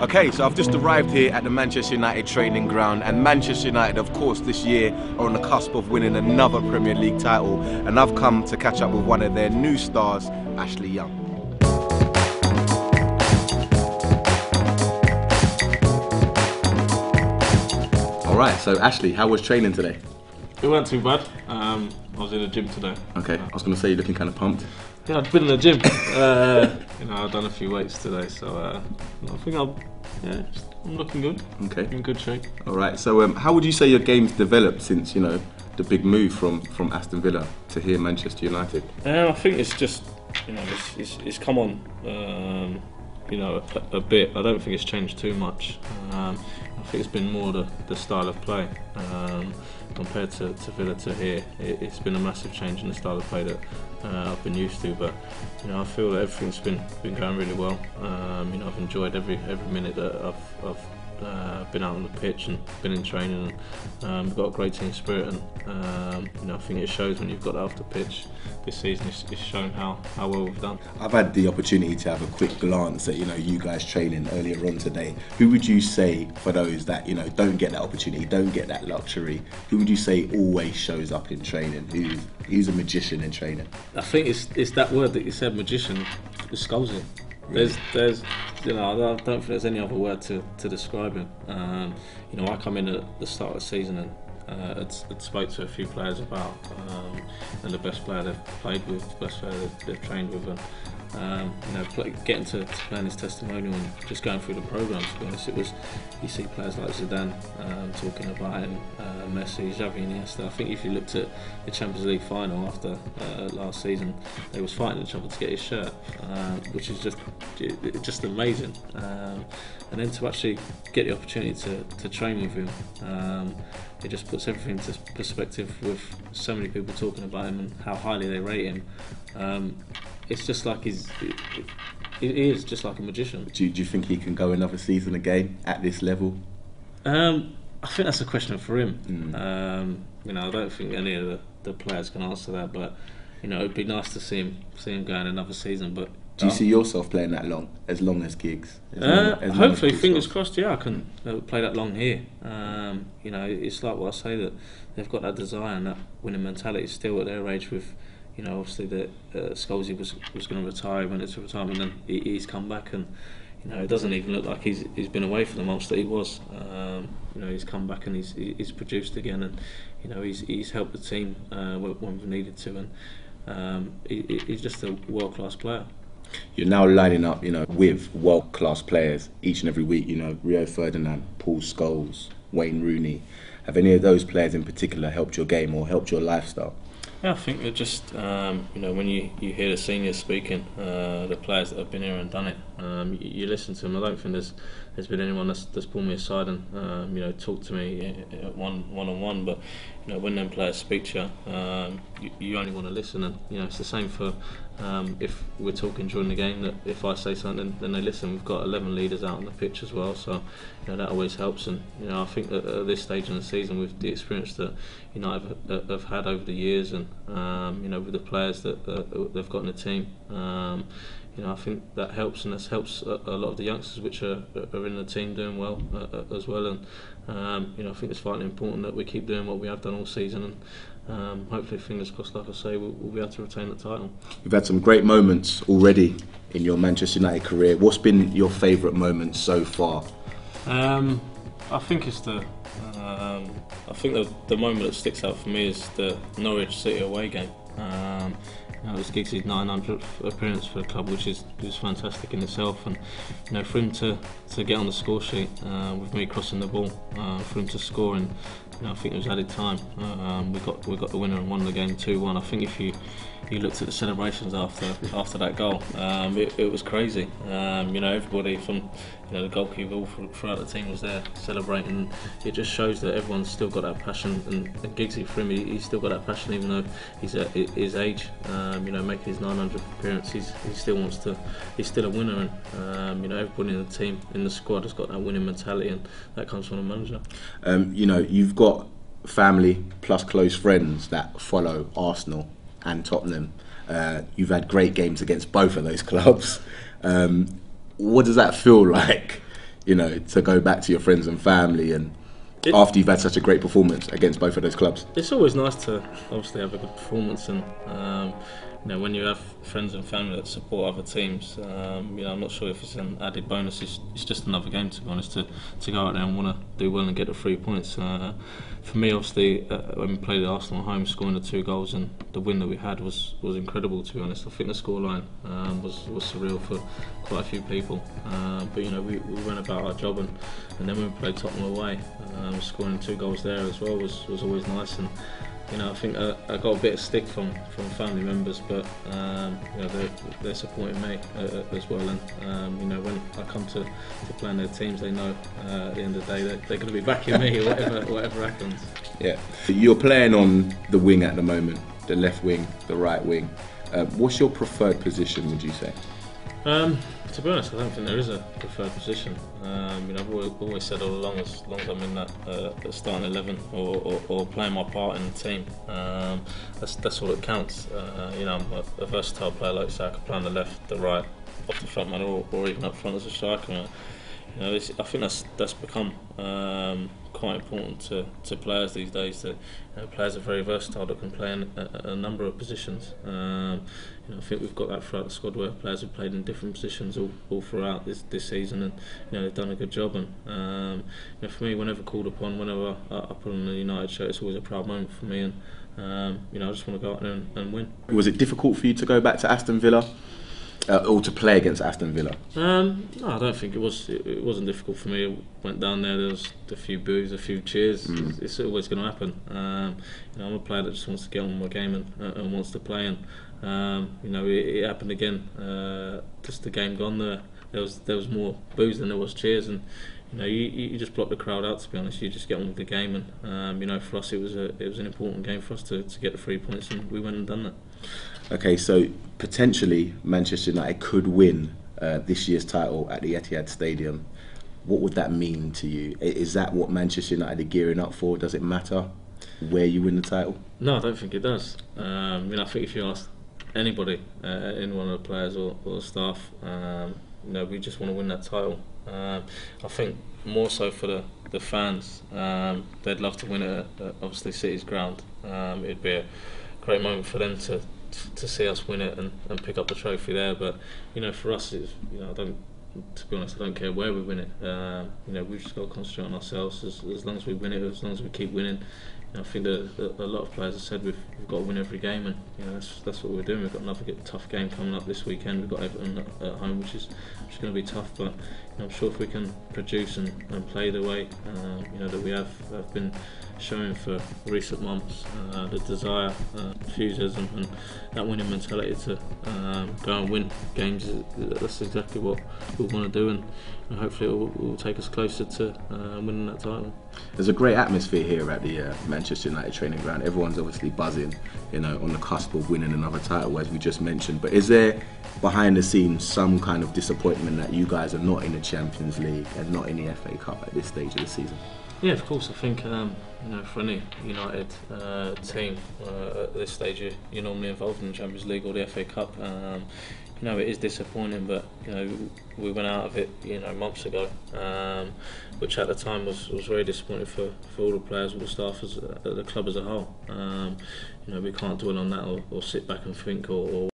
Okay, so I've just arrived here at the Manchester United training ground, and Manchester United, of course, this year are on the cusp of winning another Premier League title, and I've come to catch up with one of their new stars, Ashley Young. All right, so Ashley, how was training today? It wasn't too bad. I was in the gym today. Okay, I was going to say you're looking kind of pumped. Yeah, I've been in the gym. I've done a few weights today, so I think I'm looking good. Okay, in good shape. All right. So, how would you say your game's developed since the big move from Aston Villa to here, Manchester United? I think it's just it's come on a bit. I don't think it's changed too much. I think it's been more the style of play compared to Villa to here. It's been a massive change in the style of play that I've been used to, but I feel that everything's been going really well. I've enjoyed every minute that I've been out on the pitch and been in training, and we've got a great team spirit, and I think it shows when you've got that off the pitch. This season it's shown how well we've done. I've had the opportunity to have a quick glance at you guys training earlier on today. Who would you say, for those that don't get that opportunity, don't get that luxury, who would you say always shows up in training? Who's a magician in training? I think it's that word that you said, magician. It's Scholesy. There's I don't think there's any other word to describe him. I come in at the start of the season and I'd spoke to a few players about and the best player they've played with, the best player they've trained with, and getting to playing his testimonial and just going through the programme. To be honest, you see players like Zidane talking about him, Messi, Xavi, Iniesta. I think if you looked at the Champions League final after last season, they was fighting each other to get his shirt, which is just amazing. And then to actually get the opportunity to train with him, it just puts everything into perspective with so many people talking about him and how highly they rate him. It's just like he is just like a magician. Do you think he can go another season again at this level? I think that's a question for him. I don't think any of the players can answer that, but it'd be nice to see him go in another season. But do you see yourself playing that long as Giggs? Hopefully, fingers crossed. Yeah, I can play that long here. It's like what I say, that they've got that desire and that winning mentality still at their age. With obviously that Scholesy was going to retire, went into retirement, and he's come back, and it doesn't even look like he's been away for the months that he was. He's come back and he's produced again, and he's helped the team when we've needed to, and he's just a world-class player. You're now lining up, with world-class players each and every week. Rio Ferdinand, Paul Scholes, Wayne Rooney. Have any of those players in particular helped your game or helped your lifestyle? Yeah, I think that just when you hear the seniors speaking, the players that have been here and done it, you listen to them. I don't think there's been anyone that's pulled me aside and talked to me one-on-one. But when them players speak to you, you only want to listen, and it's the same for if we're talking during the game. That if I say something, then they listen. We've got 11 leaders out on the pitch as well, so that always helps. And I think that at this stage in the season, with the experience that United have had over the years, and with the players that they've got in the team, I think that helps, and this helps a lot of the youngsters which are in the team doing well as well. And I think it's vitally important that we keep doing what we have done all season, and hopefully, fingers crossed, like I say, we'll be able to retain the title. You've had some great moments already in your Manchester United career. What's been your favourite moment so far? I think it's the moment that sticks out for me is the Norwich City away game. It was Giggs' 900th appearance for the club, which is fantastic in itself, and for him to get on the score sheet with me crossing the ball, for him to score, and I think it was added time. We got the winner and won the game 2-1. I think if you looked at the celebrations after that goal, it was crazy. Everybody from the goalkeeper all throughout the team was there celebrating. It just shows that everyone's still got that passion, and Giggsy, for him, he's still got that passion even though he's at his age. Making his 900th appearance, he still wants to. He's still a winner, and everybody in the team, in the squad, has got that winning mentality, and that comes from the manager. You've got family plus close friends that follow Arsenal and Tottenham. You've had great games against both of those clubs. What does that feel like? you know, to go back to your friends and family and after you've had such a great performance against both of those clubs? It's always nice to obviously have a good performance, and you know, when you have friends and family that support other teams, you know, I'm not sure if it's an added bonus. It's just another game, to be honest, to go out there and want to do well and get the 3 points. For me, obviously, when we played Arsenal at home, scoring the 2 goals and the win that we had was incredible, to be honest. I think the scoreline was surreal for quite a few people, but you know, we went about our job, and then when we played Tottenham away, scoring 2 goals there as well was always nice. And you know, I think I got a bit of stick from family members, but you know, they're supporting me as well. And you know, when I come to play in their teams, they know at the end of the day they're going to be backing me, whatever happens. Yeah, you're playing on the wing at the moment, the left wing, the right wing. What's your preferred position, would you say? To be honest, I don't think there is a preferred position. You know, I've always said all along, as long as I'm in that starting 11 or playing my part in the team, that's all that counts. You know, I'm a versatile player, like you say. I can play on the left, the right, off the front man, or even up front as a striker. You know, I think that's become quite important to players these days. That, you know, players are very versatile that can play in a number of positions. You know, I think we've got that throughout the squad, where players have played in different positions all throughout this season, and you know, they've done a good job. And you know, for me, whenever called upon, whenever I put on the United shirt, it's always a proud moment for me. And you know, I just want to go out there and win. Was it difficult for you to go back to Aston Villa? Or to play against Aston Villa? No, I don't think it was. It wasn't difficult for me. I went down there. There was a few boos, a few cheers. It's always going to happen. You know, I'm a player that just wants to get on with my game and wants to play. And you know, it happened again. Just the game gone there. There was more boos than there was cheers, and you know, you just block the crowd out. To be honest, you just get on with the game. And you know, for us, it was an important game for us to get the 3 points, and we went and done that. Okay, so potentially Manchester United could win this year's title at the Etihad Stadium. What would that mean to you? Is that what Manchester United are gearing up for? Does it matter where you win the title? No, I don't think it does. You know, I think if you ask anybody, any one of the players or the staff, you know, we just want to win that title. I think more so for the fans, they'd love to win it at obviously City's ground. It'd be a great moment for them to see us win it and pick up the trophy there. But you know, for us, it's, you know, to be honest, I don't care where we win it. You know, we've just got to concentrate on ourselves. As long as we win it, as long as we keep winning. You know, I think that a lot of players have said we've got to win every game, and you know, that's what we're doing. We've got another tough game coming up this weekend. We've got Everton at home, which is going to be tough. But you know, I'm sure if we can produce and play the way you know, that we have been showing for recent months, the desire, enthusiasm, and that winning mentality to go and win games, that's exactly what we want to do, and hopefully it will take us closer to winning that title. There's a great atmosphere here at the Manchester United training ground. Everyone's obviously buzzing, you know, on the cusp of winning another title, as we just mentioned. But is there, behind the scenes, some kind of disappointment that you guys are not in the Champions League and not in the FA Cup at this stage of the season? Yeah, of course. I think you know, for any United team at this stage, you're normally involved in the Champions League or the FA Cup. You know, it is disappointing, but you know, we went out of it, you know, months ago, which at the time was very disappointing for all the players, all the staff, the club as a whole. You know, we can't dwell on that or sit back and think or